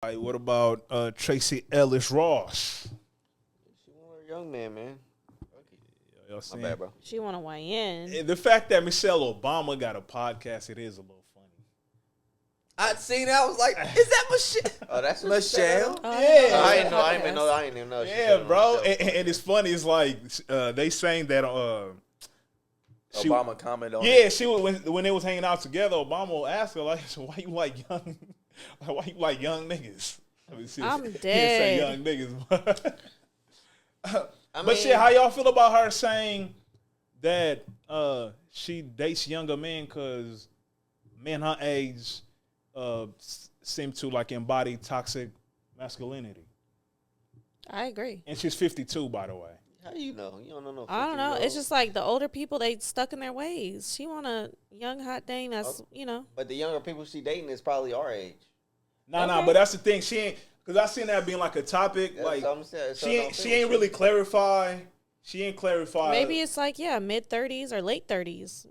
right, what about Tracee Ellis Ross? She want a young man. Y'all My bad, bro. She want to weigh in. The fact that Michelle Obama got a podcast, it is a little funny. I'd seen that. I was like, is that Michelle? Oh, that's Michelle? Oh, Yeah. I didn't know. I didn't even know. She Yeah, said it on bro. the show. And it's funny. It's like they saying that. Obama commented on it. Yeah, she when they was hanging out together. Obama asked her like, so "Why you like young? Why you like young niggas?" I mean, I'm He didn't dead. say young niggas, but I but mean, shit, how y'all feel about her saying that she dates younger men because men her age seem to like embody toxic masculinity? I agree. And she's 52, by the way. How you know? You don't know. No I don't know. 50-year-old. It's just like the older people, they stuck in their ways. She want a young hot thing that's, But the younger people she dating is probably our age. Nah, Okay. but that's the thing. She ain't, because I seen that being like a topic. That's like what I'm saying. So she ain't really clarify. She ain't clarify. maybe it's like, mid 30s or late 30s,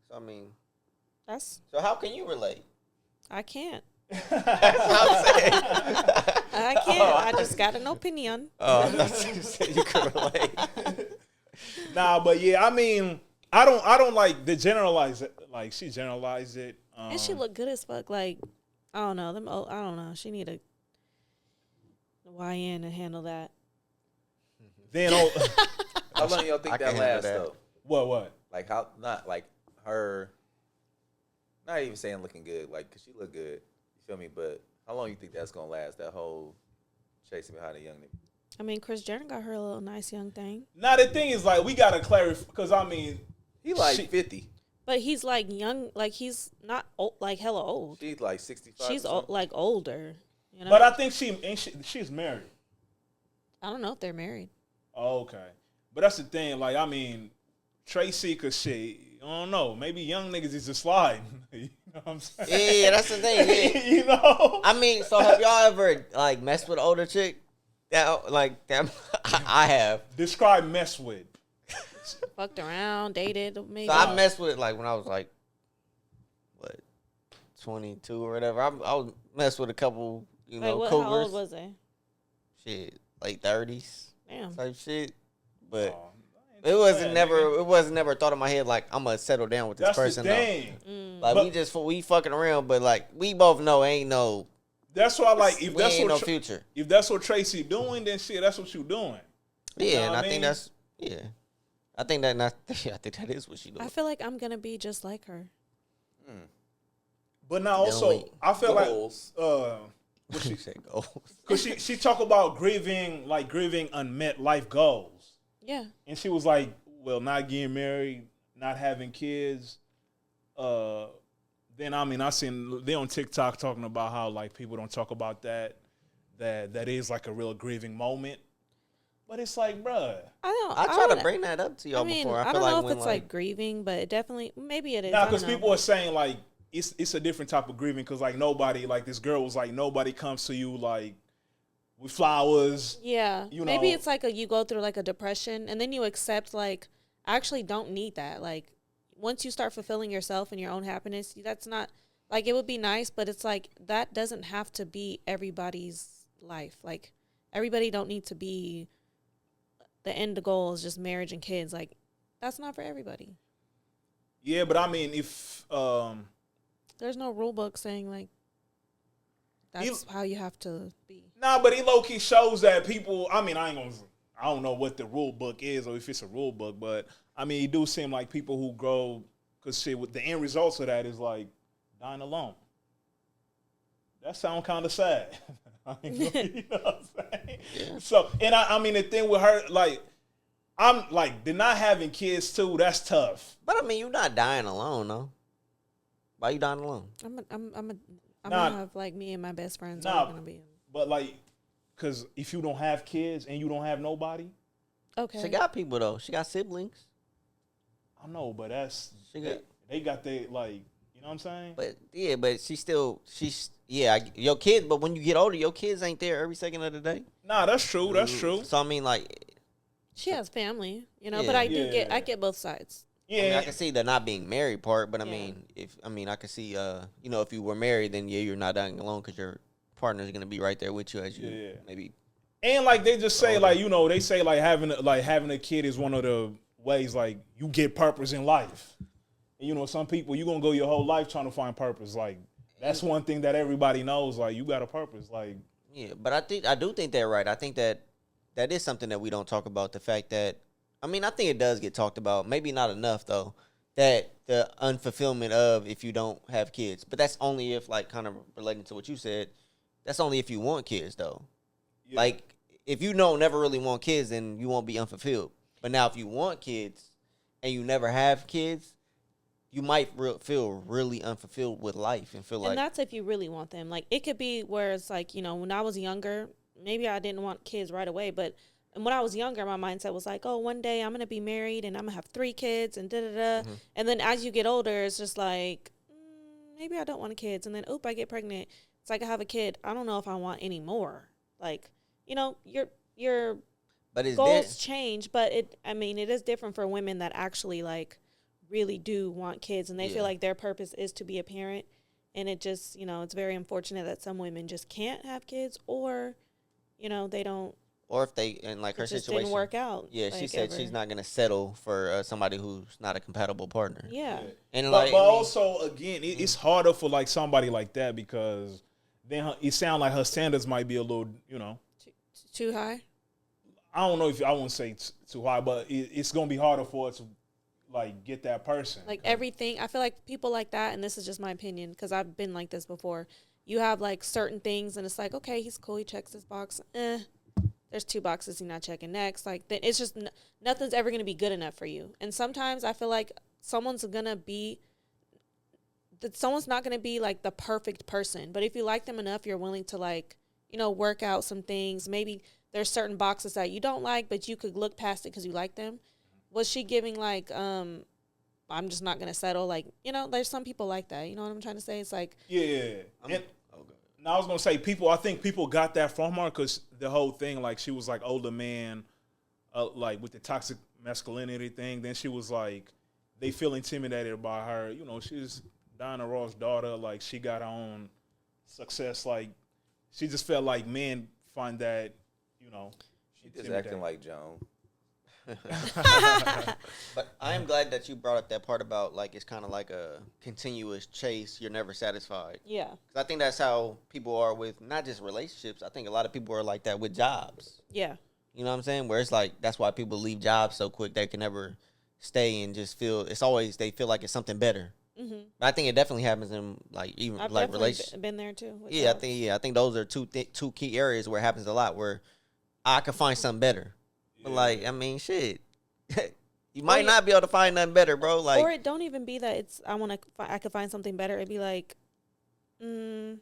So, I mean, That's, so how can you relate? I can't. That's what I'm saying. I can't. I just got an opinion. That's what you said. You can relate. Nah, but yeah, I mean, I don't like the generalize it. Like she generalized it. And she look good as fuck. Like, I don't know. I don't know. She need a YN to handle that. Then How long y'all think I that can handle lasts, that. though? what? Like, how, not like her, not even saying looking good, like, because she look good. You feel me? But how long you think that's going to last, that whole chasing behind a young nigga? I mean, Kris Jenner got her a little nice young thing. Now the thing is like we gotta clarify because I mean He like She- 50. But he's like young, like he's not old, like hella old. She's like 65. She's or something. like older, but I think she's married. I don't know if they're married. Oh, okay, but that's the thing. Like I mean, Tracee, cause shit, I don't know. Maybe young niggas is just sliding. You know what I'm saying? Yeah, that's the thing. Yeah. You know. I mean, so have y'all ever like messed with an older chick? That I have. Describe mess with. Fucked around, dated, maybe. So I messed with it like when I was like, what, 22 or whatever. I was messed with a couple, Wait, cougars. how old was they? Shit, late 30s Damn. type shit. But Oh, it wasn't never a thought in my head like I'm gonna settle down with this That's person. the though. thing. Like But- we fucking around, but like we both know ain't no That's why, like, if we that's ain't no what future. if that's what Tracee doing, then shit, that's what you doing. Yeah, know and what I I think mean? that's I think that is what she doing. I feel like I'm gonna be just like her. But now Then also, wait. I feel Goals. like She said goals. because she talk about grieving unmet life goals, Yeah. and she was like, well, not getting married, not having kids. Then I mean, I seen they on TikTok talking about how like people don't talk about that is like a real grieving moment. But it's like, bruh. I try to bring that up to y'all I mean, before. I feel don't like know when if it's like grieving, but it definitely, maybe it is. Nah, I because don't know. people are saying like it's a different type of grieving because like nobody, like this girl was like, nobody comes to you like with flowers. Yeah. You Maybe know- it's like you go through like a depression and then you accept like, I actually don't need that. Like once you start fulfilling yourself and your own happiness, that's not like, it would be nice, but it's like, that doesn't have to be everybody's life. Like everybody don't need to be, the end goal is just marriage and kids. Like that's not for everybody. Yeah, but I mean, if There's no rule book saying like, that's how you have to be. nah, but he low key shows that people. I mean, I don't know what the rule book is or if it's a rule book, but I mean, it do seem like people who grow because shit. With the end results of that is like dying alone. That sounds kind of sad. I mean, you know what I'm saying? Yeah. So, and I mean, the thing with her, like, I'm like, they're not having kids too. That's tough. But I mean, you're not dying alone, though. Why you dying alone? I'm Nah. gonna have like me and my best friends Nah. are gonna be. But like, because if you don't have kids and you don't have nobody, Okay. She got people though. She got siblings. I know, but that's She got, they got their like, you know what I'm saying? but she's your kids. But when you get older, your kids ain't there every second of the day. Nah, that's true. That's true. So I mean, like, She has family, but Yeah. I Yeah. get both sides. Yeah, I mean, I can see the not being married part, but I mean, I can see, if you were married, then you're not dying alone because your partner's gonna be right there with you as you maybe. And like they just say, like they say like having a kid is one of the ways like you get purpose in life. And some people you gonna go your whole life trying to find purpose. Like that's one thing that everybody knows. Like you got a purpose. Like but I do think they're right. I think that is something that we don't talk about. The fact that I think it does get talked about. Maybe not enough though. That the unfulfillment of if you don't have kids, but that's only if like kind of relating to what you said. That's only if you want kids though. Yeah. Like if you don't never really want kids, then you won't be unfulfilled. But now if you want kids and you never have kids, you might feel really unfulfilled with life and feel like. And that's if you really want them. Like it could be where it's like when I was younger, maybe I didn't want kids right away, but. And when I was younger, my mindset was like, oh, one day I'm going to be married and I'm going to have 3 kids and da-da-da. Mm-hmm. And then as you get older, it's just like, maybe I don't want kids. And then, I get pregnant. It's like I have a kid. I don't know if I want any more. Like, your goals change. But it is different for women that actually, like, really do want kids. And they feel like their purpose is to be a parent. And it just, it's very unfortunate that some women just can't have kids or, they don't. Or if they, and like her situation didn't work out. Yeah, she said she's not going to settle for somebody who's not a compatible partner. Yeah. And but also, again, it's harder for like somebody like that because then it sounds like her standards might be a little, Too high? I don't know if I wouldn't say too high, but it's going to be harder for her to like get that person. Like everything, I feel like people like that, and this is just my opinion because I've been like this before. You have like certain things and it's like, okay, he's cool, he checks this box. There's 2 boxes he's not checking next. Like, it's just nothing's ever going to be good enough for you. And sometimes I feel like someone's not going to be like the perfect person. But if you like them enough, you're willing to like, work out some things. Maybe there's certain boxes that you don't like, but you could look past it because you like them. Was she giving like, I'm just not going to settle? Like, there's some people like that. You know what I'm trying to say? It's like. Yeah. Now I was gonna say I think people got that from her because the whole thing, like she was like older man, like with the toxic masculinity thing. Then she was like, they feel intimidated by her. She's Diana Ross' daughter. Like she got her own success. Like she just felt like men find that, she just acting like Joan. But I am glad that you brought up that part about like it's kind of like a continuous chase. You're never satisfied. Yeah. 'Cause I think that's how people are with not just relationships. I think a lot of people are like that with jobs. Yeah. You know what I'm saying? Where it's like that's why people leave jobs so quick. They can never stay and just feel it's always they feel like it's something better. Mm-hmm. But I think it definitely happens in like even I've like relationships. Been there too. Yeah, I think those are two key areas where it happens a lot. Where I could find something better. But like, shit, you might not be able to find nothing better, bro. Like, or it don't even be that it's I could find something better. It'd be like, I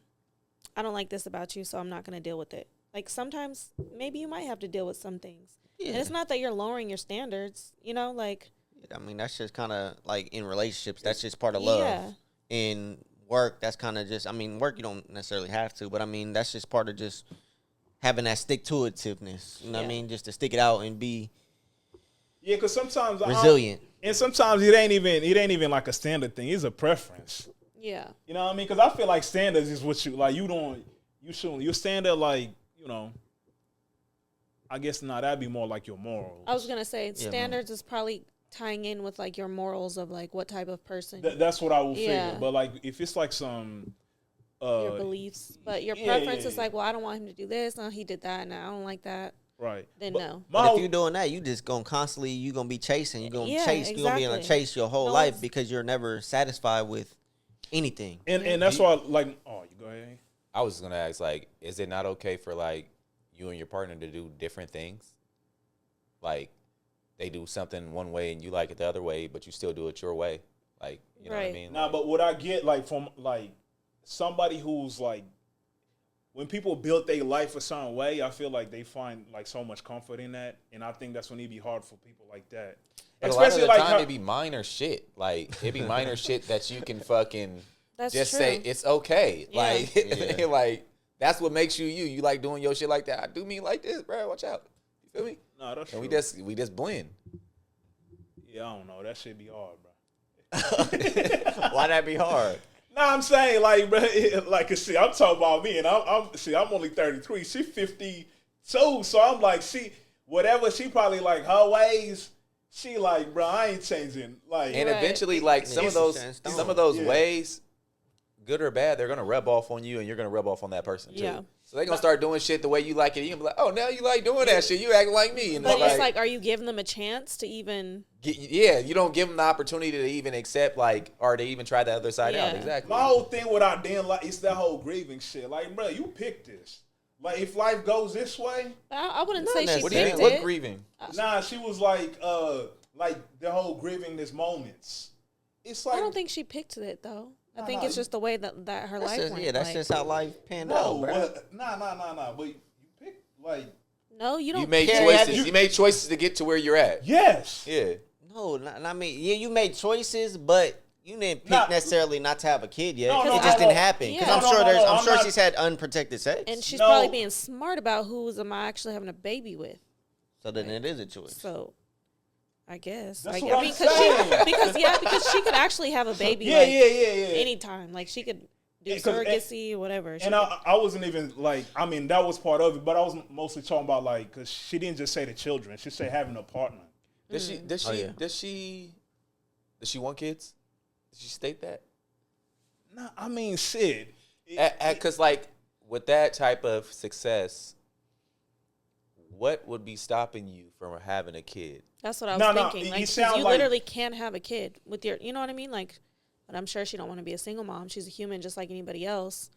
don't like this about you, so I'm not gonna deal with it. Like sometimes maybe you might have to deal with some things, and it's not that you're lowering your standards. Like. That's just kind of like in relationships. That's just part of love. Yeah. In work, that's kind of just. Work you don't necessarily have to, but that's just part of just. Having that stick-to-itiveness, you know what I mean? Just to stick it out and be because sometimes resilient. And sometimes it ain't even like a standard thing. It's a preference. Yeah. You know what I mean? Because I feel like standards is what you like. Your standard like I guess that'd be more like your morals. I was gonna say standards is probably tying in with like your morals of like what type of person. That's what I will figure. But like if it's like some. Your beliefs, but your preference is like, well, I don't want him to do this. No, he did that, and I don't like that. Right. Then no. But if you're doing that, you just gonna constantly you gonna be chasing. You're gonna chase. Exactly. You're gonna be in a chase your whole life because you're never satisfied with anything. And that's why like you go ahead. I was gonna ask like, is it not okay for like you and your partner to do different things? Like they do something one way and you like it the other way, but you still do it your way. Like you know what I mean? Nah, but what I get like from like. Somebody who's like, when people build their life a certain way, I feel like they find like so much comfort in that, and I think that's when it'd be hard for people like that. But especially a lot of the time, it'd be minor shit. Like it'd be minor shit that you can fucking just say it's okay. Yeah. Like that's what makes you you. You like doing your shit like that. I do me like this, bro. Watch out. You feel me? No, that's and true. we just blend. Yeah, I don't know. That shit be hard, bro. Why that be hard? Nah, I'm saying like, bro, like, see, I'm talking about me, and I'm only 33. She 52, so I'm like, whatever she probably like her ways. She like, bro, I ain't changing. Like, And eventually, like some of those ways, good or bad, they're gonna rub off on you, and you're gonna rub off on that person too. Yeah. So they're gonna start doing shit the way you like it. You gonna be like, oh, now you like doing that shit. You acting like me. And But it's like, are you giving them a chance to even? you don't give them the opportunity to even accept, like, or to even try the other side out. Yeah. Exactly. my whole thing with I didn't like it's that whole grieving shit. Like, bro, you picked this. Like, if life goes this way, I wouldn't say she What do you mean? picked What it. grieving? nah, she was like the whole grieving this moments. It's like I don't think she picked it though. I think nah, it's just the way that her life went. That's like, just how life panned no, out, bro. but nah. But you picked like no, you don't. You made Carrie, choices. You made choices to get to where you're at. yes. Yeah. No, I mean, yeah, you made choices, but you didn't pick Nah. necessarily not to have a kid yet. No, it no, just no, didn't no. happen. Because Yeah. I'm No, sure no, no, I'm I'm sure not- she's had unprotected sex. And she's No. probably being smart about am I actually having a baby with. So then it is a choice. So, I guess. That's I what I'm mean, saying. because she could actually have a baby. Yeah, like, yeah. Anytime, like she could do 'Cause- surrogacy or whatever. She And could- I wasn't even like, I mean, that was part of it, but I was mostly talking about like, because she didn't just say the children, she said having a partner. Does she? Does she? Oh, yeah. Does she? Does she want kids? Did she state that? Nah, I mean, shit. Because like with that type of success, what would be stopping you from having a kid? That's what I was No, no, thinking. you Like, 'cause sound you like- literally can't have a kid with your, you know what I mean? Like, but I'm sure she don't want to be a single mom. She's a human just like anybody else.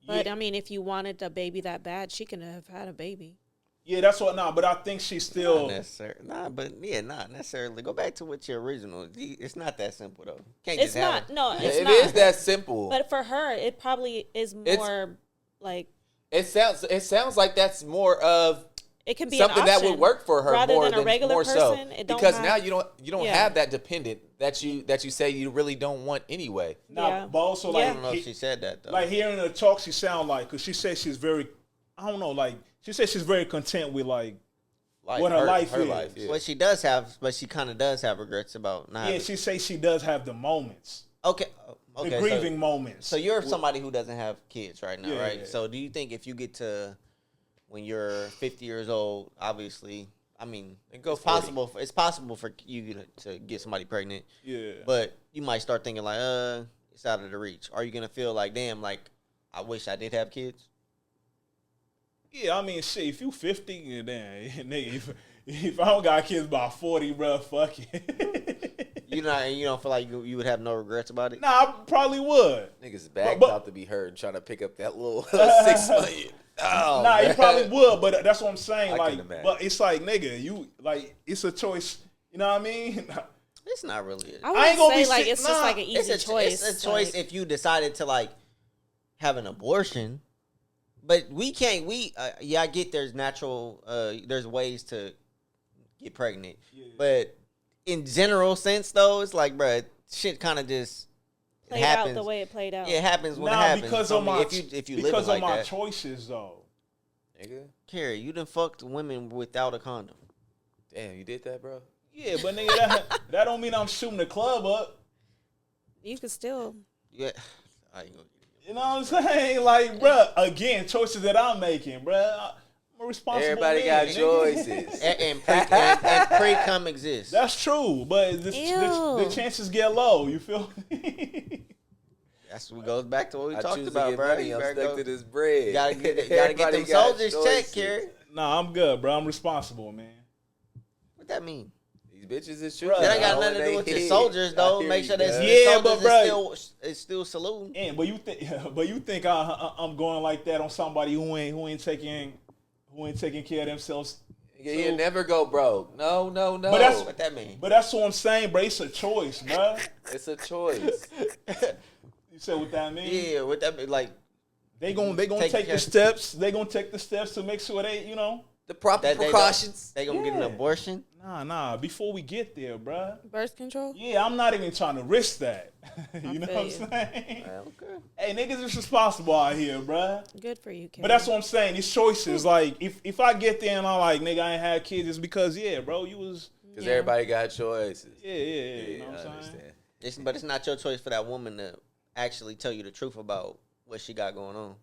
But Yeah. I mean, if you wanted a baby that bad, she could have had a baby. Yeah, that's what, but I think she's still, Not necessarily. Not necessarily. Go back to what your original. It's not that simple though. Can't It's just have not. it. No, it's It not. is that simple. But for her, it probably is more like It sounds like that's more of it can be something an that option. would work for her rather more than a regular more person. so It don't because have- now you don't Yeah. have that dependent that you say you really don't want anyway. Yeah. but also Yeah. I like, don't know if she said that though. like hearing her talk, she sound like, because she says she's very, I don't know, like, she says she's very content with like, Like What her life is. yeah. Well, she does have, but she kind of does have regrets about not. yeah, having- she says she does have the moments, Okay. the Okay. grieving moments. So you're somebody who doesn't have kids right now, Yeah, right? yeah. So do you think if you get to when you're 50 years old, obviously, I mean, And go it's 40. possible. It's possible for you to get somebody pregnant, Yeah. but you might start thinking like, it's out of the reach. Are you gonna feel like, damn, like I wish I did have kids? Yeah, I mean, shit, if you 50, then, nigga, if I don't got kids by 40, bro, fuck it. You don't feel like you would have no regrets about it? Nah, I probably would. Niggas back But- about to be heard trying to pick up that little 6 million. Oh, Nah, you man. probably would, but that's what I'm saying. I Like, can imagine. but it's like, nigga, you, like, it's a choice. You know what I mean? It's not really. I I wouldn't ain't gonna say be like sick- it's just nah, like an easy choice. It's a choice like- if you decided to like have an abortion. But we can't. I get there's natural. There's ways to get pregnant. But in general sense, though, it's like, bruh, shit kind of just it played happens. out the way it played out. Yeah, it happens when it Nah, happens. because So, of I mean, my, if you live because it like of my that, choices, though. Nigga, Carrie, you done fucked women without a condom. damn, you did that, bro. Yeah, but nigga, that don't mean I'm shooting the club up. You could still. Yeah, I ain't gonna get it. You know what I'm saying? Like, bruh, again, choices that I'm making, bruh. I'm a responsible Everybody man, got nigga. choices. And pre-cum exists. That's true, but the Ew. chances get low. You feel me? That's what goes back to what we I talked choose about, to get bro. money. You I'm better stuck go- to this bread. You gotta get Everybody them got soldiers checked, choices. Carrie. Nah, I'm good, bro. I'm responsible, man. What that mean? These bitches is Bruh. true. That ain't got nothing to do with the soldiers, though. Make sure that Yeah, soldiers but bruh- is still saluting. And but you think I'm going like that on somebody who ain't taking care of themselves? You never go broke. No. But that's- What that mean? But that's what I'm saying, bro. It's a choice, bro. It's a choice. You said what that mean? Yeah, what that mean? Like They gonna Take take care- the steps. They gonna take the steps to make sure they, The proper that precautions. they gonna get an Yeah. abortion? Nah. Before we get there, bro. Birth control? Yeah, I'm not even trying to risk that. You know feel what I'm you. saying? Okay. Hey, niggas is responsible out here, bruh. Good for you, Kim. But that's what I'm saying. These choices, like, if I get there and I'm like, nigga, I ain't had kids, it's because, yeah, bro, you was Because Yeah. everybody got choices. Yeah. You know I what I'm saying? understand. But it's not your choice for that woman to actually tell you the truth about what she got going on,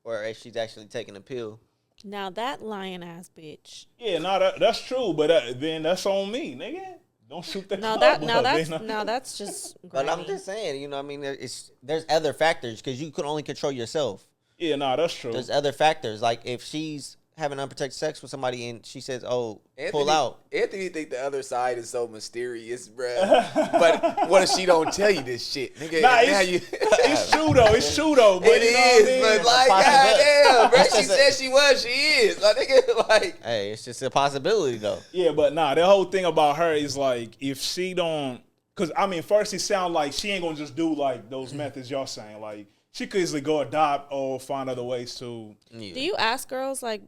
or if she's actually taking a pill. Now that lying ass bitch. Yeah, no, that's true, but then that's on me, nigga. Don't shoot the Now club that now up, that's you know? now that's just. But I'm grimy. just saying, you know, what I mean, there's other factors because you can only control yourself. Yeah, no, that's true. There's other factors, like if she's having unprotected sex with somebody and she says, "Oh, pull out." Anthony think the other side is so mysterious, bruh. But what if she don't tell you this shit, nigga? Nah, Now it's true though. It's true though. But It you know what I is, mean? but like, goddamn, bro. She said she was, she is. Like, nigga, like, Hey, it's just a possibility though. Yeah, but nah, the whole thing about her is like if she don't, because I mean, first it sounds like she ain't gonna just do like those methods y'all saying. Like she could easily go adopt or find other ways to. Yeah. Do you ask girls like,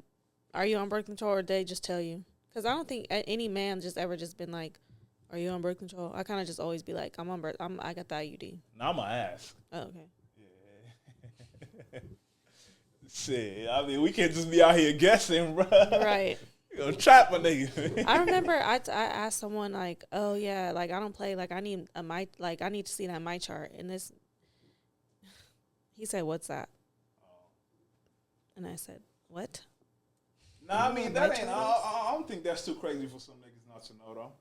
"Are you on birth control?" Or they just tell you? Because I don't think any man just ever just been like, "Are you on birth control?" I kind of just always be like, "I'm on birth. I got the IUD." Nah, I'ma ask. Oh, okay. Shit, I mean, we can't just be out here guessing, bro. Right. You gonna trap a nigga. I remember I asked someone like, "Oh yeah, like I don't play. Like I need I need to see that my chart." And this, he said, "What's that?" And I said, "What?" Nah, I mean that ain't. I don't think that's too crazy for some niggas not to know though.